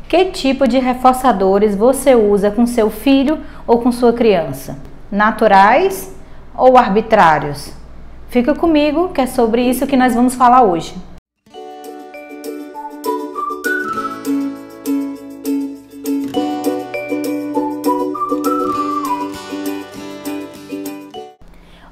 Que tipo de reforçadores você usa com seu filho ou com sua criança? Naturais ou arbitrários? Fica comigo, que é sobre isso que nós vamos falar hoje.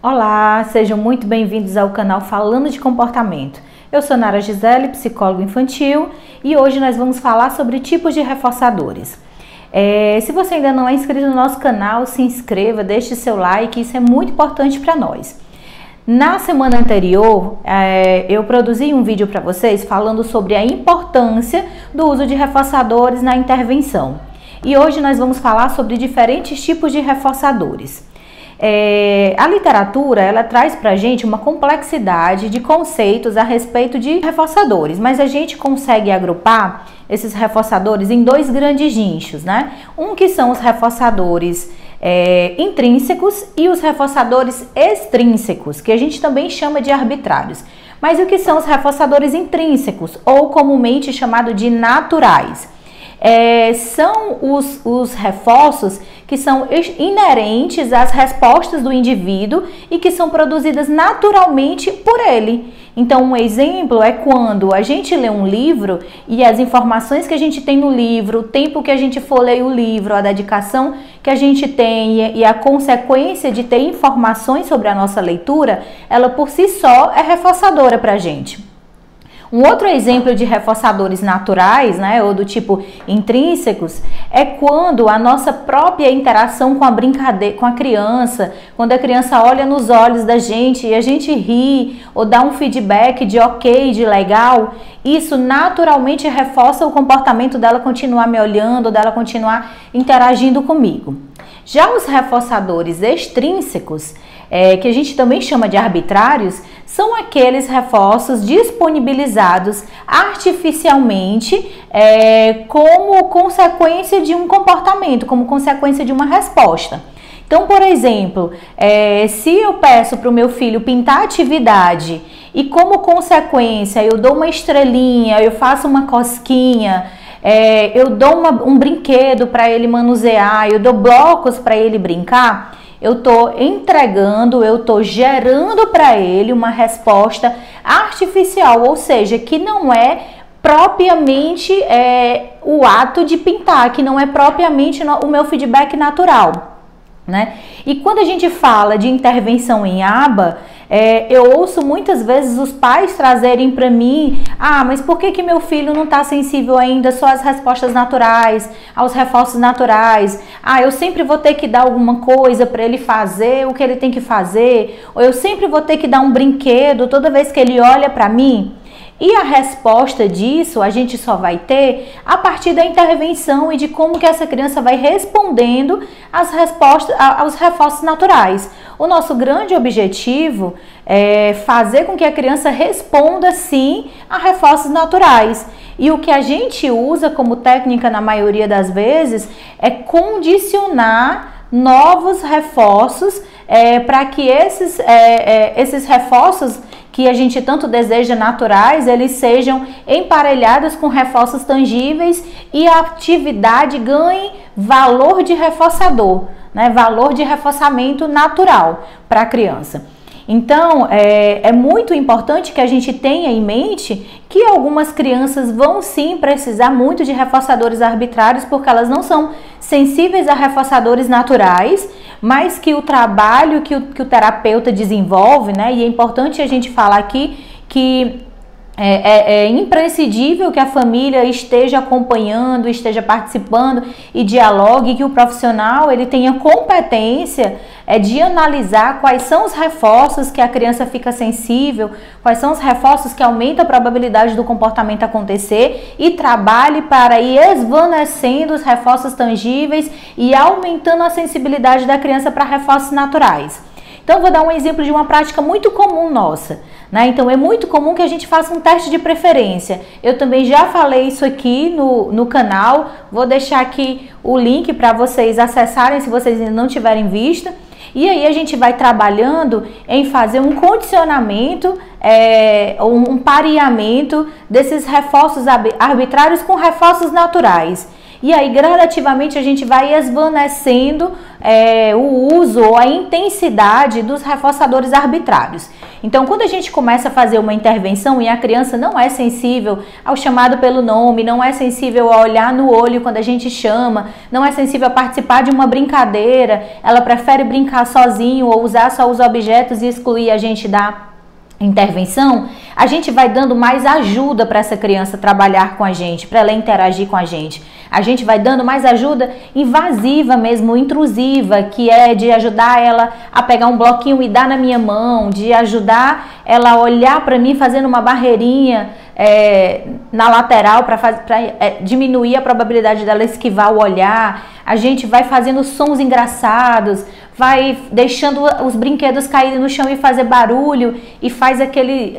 Olá, sejam muito bem-vindos ao canal Falando de Comportamento. Eu sou Nara Gisele, psicóloga infantil, e hoje nós vamos falar sobre tipos de reforçadores. Se você ainda não é inscrito no nosso canal, se inscreva, deixe seu like, isso é muito importante para nós. Na semana anterior, eu produzi um vídeo para vocês falando sobre a importância do uso de reforçadores na intervenção. E hoje nós vamos falar sobre diferentes tipos de reforçadores. A literatura, ela traz pra gente uma complexidade de conceitos a respeito de reforçadores, mas a gente consegue agrupar esses reforçadores em dois grandes nichos, né? Um que são os reforçadores intrínsecos e os reforçadores extrínsecos, que a gente também chama de arbitrários. Mas o que são os reforçadores intrínsecos, ou comumente chamado de naturais? São os reforços que são inerentes às respostas do indivíduo e que são produzidas naturalmente por ele. Então, um exemplo é quando a gente lê um livro e as informações que a gente tem no livro, o tempo que a gente folheia o livro, a dedicação que a gente tem e a consequência de ter informações sobre a nossa leitura, ela por si só é reforçadora para a gente. Um outro exemplo de reforçadores naturais, né, ou do tipo intrínsecos, é quando a nossa própria interação com a brincadeira, com a criança, quando a criança olha nos olhos da gente e a gente ri ou dá um feedback de ok, de legal, isso naturalmente reforça o comportamento dela continuar me olhando, dela continuar interagindo comigo. Já os reforçadores extrínsecos, que a gente também chama de arbitrários, são aqueles reforços disponibilizados artificialmente como consequência de um comportamento, como consequência de uma resposta. Então, por exemplo, se eu peço para o meu filho pintar atividade e como consequência eu dou uma estrelinha, eu faço uma cosquinha, eu dou um brinquedo para ele manusear, eu dou blocos para ele brincar, eu estou entregando, eu estou gerando para ele uma resposta artificial, ou seja, que não é propriamente o ato de pintar, que não é propriamente o meu feedback natural, né? E quando a gente fala de intervenção em aba, eu ouço muitas vezes os pais trazerem para mim: mas por que meu filho não está sensível ainda só às respostas naturais, aos reforços naturais? Eu sempre vou ter que dar alguma coisa para ele fazer o que ele tem que fazer, ou eu sempre vou ter que dar um brinquedo toda vez que ele olha para mim. E a resposta disso a gente só vai ter a partir da intervenção e de como que essa criança vai respondendo às respostas, aos reforços naturais. O nosso grande objetivo é fazer com que a criança responda sim a reforços naturais. E o que a gente usa como técnica na maioria das vezes é condicionar novos reforços para que esses reforços que a gente tanto deseja naturais, eles sejam emparelhados com reforços tangíveis e a atividade ganhe valor de reforçador, né? Valor de reforçamento natural para a criança. Então, é muito importante que a gente tenha em mente que algumas crianças vão sim precisar muito de reforçadores arbitrários porque elas não são sensíveis a reforçadores naturais, mas que o trabalho que o terapeuta desenvolve, né? E é importante a gente falar aqui que é imprescindível que a família esteja acompanhando, esteja participando e dialogue, que o profissional ele tenha competência de analisar quais são os reforços que a criança fica sensível, quais são os reforços que aumentam a probabilidade do comportamento acontecer e trabalhe para ir esvanecendo os reforços tangíveis e aumentando a sensibilidade da criança para reforços naturais. Então, vou dar um exemplo de uma prática muito comum nossa, né? Então, é muito comum que a gente faça um teste de preferência. Eu também já falei isso aqui no canal, vou deixar aqui o link para vocês acessarem se vocês ainda não tiverem visto. E aí a gente vai trabalhando em fazer um condicionamento, um pareamento desses reforços arbitrários com reforços naturais. E aí, gradativamente, a gente vai esvanecendo o uso ou a intensidade dos reforçadores arbitrários. Então, quando a gente começa a fazer uma intervenção e a criança não é sensível ao chamado pelo nome, não é sensível a olhar no olho quando a gente chama, não é sensível a participar de uma brincadeira, ela prefere brincar sozinho ou usar só os objetos e excluir a gente da intervenção, a gente vai dando mais ajuda para essa criança trabalhar com a gente, para ela interagir com a gente. A gente vai dando mais ajuda invasiva mesmo, intrusiva, que é de ajudar ela a pegar um bloquinho e dar na minha mão, de ajudar ela a olhar para mim fazendo uma barreirinha na lateral para diminuir a probabilidade dela esquivar o olhar. A gente vai fazendo sons engraçados, vai deixando os brinquedos caírem no chão e fazer barulho e faz aquele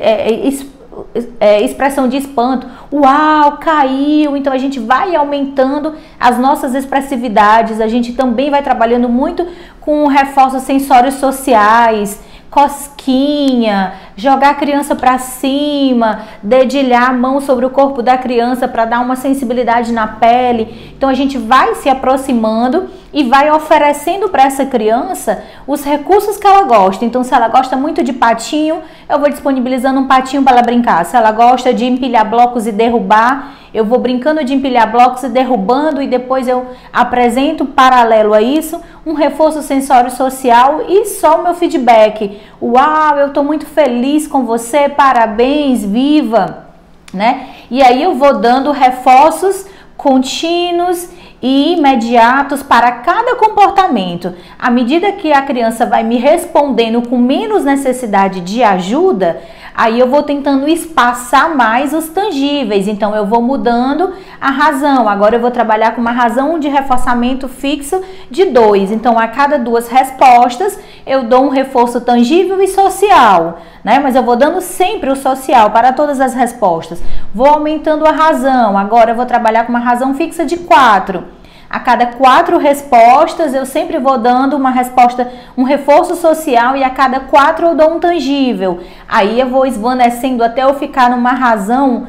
expressão de espanto. Uau, caiu! Então a gente vai aumentando as nossas expressividades. A gente também vai trabalhando muito com reforços sensórios sociais, cosquinha, jogar a criança para cima, dedilhar a mão sobre o corpo da criança para dar uma sensibilidade na pele. Então a gente vai se aproximando e vai oferecendo para essa criança os recursos que ela gosta. Então, se ela gosta muito de patinho, eu vou disponibilizando um patinho para ela brincar. Se ela gosta de empilhar blocos e derrubar, eu vou brincando de empilhar blocos e derrubando, e depois eu apresento paralelo a isso um reforço sensório social e só o meu feedback. Uau, eu estou muito feliz com você, parabéns, viva, né? E aí eu vou dando reforços contínuos e imediatos para cada comportamento. À medida que a criança vai me respondendo com menos necessidade de ajuda, aí eu vou tentando espaçar mais os tangíveis. Então eu vou mudando a razão. Agora eu vou trabalhar com uma razão de reforçamento fixo de 2. Então a cada 2 respostas eu dou um reforço tangível e social, né? Mas eu vou dando sempre o social para todas as respostas. Vou aumentando a razão. Agora eu vou trabalhar com uma razão fixa de 4. A cada 4 respostas, eu sempre vou dando uma resposta, um reforço social, e a cada 4 eu dou um tangível. Aí eu vou esvanecendo até eu ficar numa razão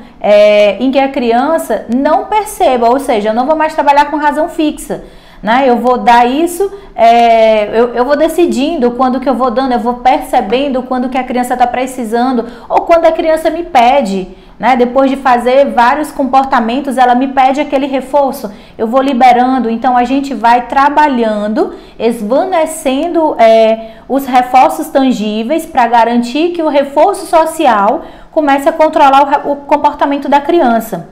em que a criança não perceba, ou seja, eu não vou mais trabalhar com razão fixa, né? Eu vou dar isso, eu vou decidindo quando que eu vou dando, eu vou percebendo quando que a criança está precisando, ou quando a criança me pede, né? Depois de fazer vários comportamentos, ela me pede aquele reforço, eu vou liberando. Então a gente vai trabalhando, esvanecendo os reforços tangíveis para garantir que o reforço social comece a controlar o comportamento da criança,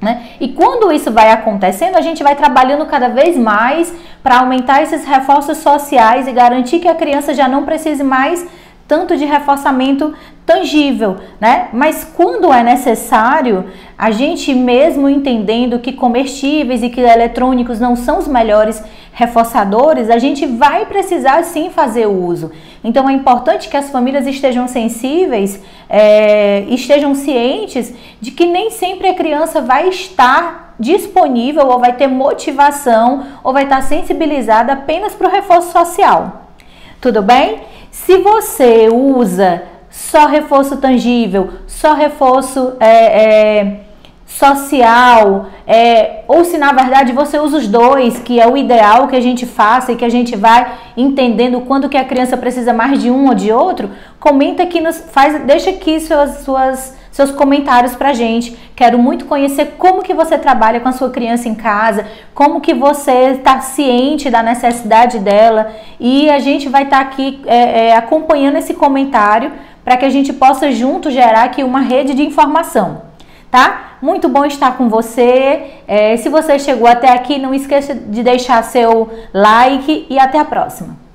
né? E quando isso vai acontecendo, a gente vai trabalhando cada vez mais para aumentar esses reforços sociais e garantir que a criança já não precise mais tanto de reforçamento tangível, né? Mas quando é necessário, a gente mesmo entendendo que comestíveis e que eletrônicos não são os melhores reforçadores, a gente vai precisar sim fazer uso. Então é importante que as famílias estejam sensíveis, estejam cientes de que nem sempre a criança vai estar disponível ou vai ter motivação ou vai estar sensibilizada apenas para o reforço social. Tudo bem? Se você usa só reforço tangível, só reforço social, ou se na verdade você usa os dois, que é o ideal que a gente faça e que a gente vai entendendo quando que a criança precisa mais de um ou de outro, comenta aqui, deixa aqui seus comentários pra gente. Quero muito conhecer como que você trabalha com a sua criança em casa, como que você está ciente da necessidade dela, e a gente vai estar aqui acompanhando esse comentário para que a gente possa junto gerar aqui uma rede de informação, tá? Muito bom estar com você. Se você chegou até aqui, não esqueça de deixar seu like e até a próxima.